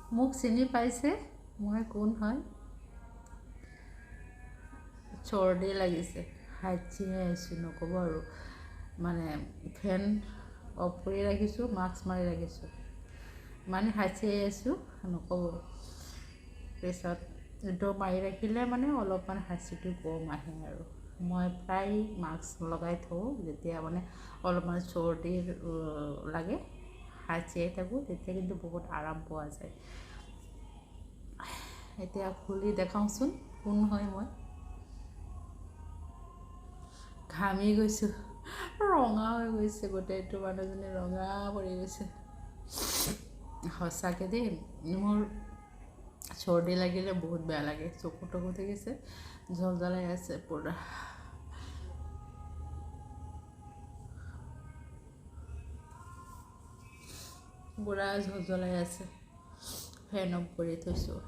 মোক চিনি পাইছে মই কোন হয়? চৰ্দি লাগিছে, হাঁচিয়াই আছোঁ নক'ব আৰু। মানে ফেন অফ কৰি ৰাখিছোঁ, মাস্ক মাৰি ৰাখিছোঁ, মানে হাঁচিয়াই আছোঁ নক'ব। পিছত এইটো মাৰি ৰাখিলে মানে অলপমান হাঁচিটো কম আহে আৰু। মই প্ৰায় মাস্ক লগাই থওঁ, যেতিয়া মানে অলপমান চৰ্দিৰ লাগে হাঁচিয়াই থাকোঁ, তেতিয়া কিন্তু বহুত আৰাম পোৱা যায়। এতিয়া খুলি দেখাওঁচোন কোন হয় মই। ঘামি গৈছোঁ, ৰঙা হৈ গৈছে গোটেইটো, মানুহজনী ৰঙা পৰি গৈছে। সঁচাকৈ দেই, মোৰ চৰ্দি লাগিলে বহুত বেয়া লাগে, চকু টকু থাকিছে জ্বলাই আছে পূৰা। পূৰা জ্বলাই আছে, ফেন অফ কৰি থৈছোঁ।